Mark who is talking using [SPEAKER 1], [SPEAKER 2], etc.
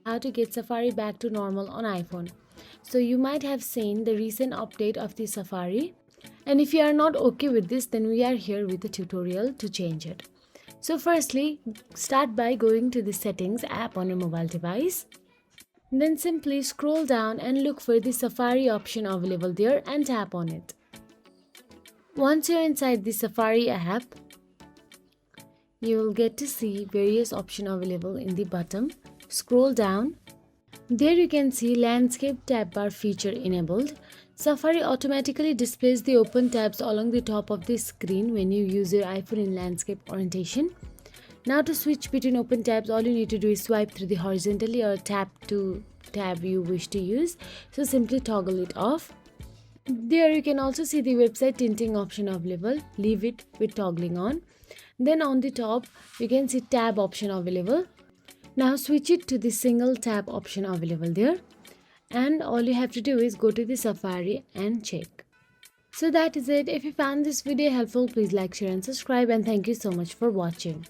[SPEAKER 1] how to get Safari back to normal on iPhone. So you might have seen the recent update of the Safari, and if you are not okay with this, then we are here with a tutorial to change it. So firstly, start by going to the settings app on your mobile device. Then simply scroll down and look for the Safari option available there and tap on it. Once you're inside the Safari app, you will get to see various options available in the bottom. Scroll down. There you can see landscape tab bar feature enabled. Safari automatically displays the open tabs along the top of the screen when you use your iPhone in landscape orientation. Now to switch between open tabs, all you need to do is swipe through the horizontally or tap to tab you wish to use. So simply toggle it off. There you can also see the website tinting option available. Leave it with toggling on. Then on the top you can see tab option available. Now switch it to the single tab option available there. And all you have to do is go to the Safari and check. So that is it. If you found this video helpful, please like, share and subscribe, and thank you so much for watching.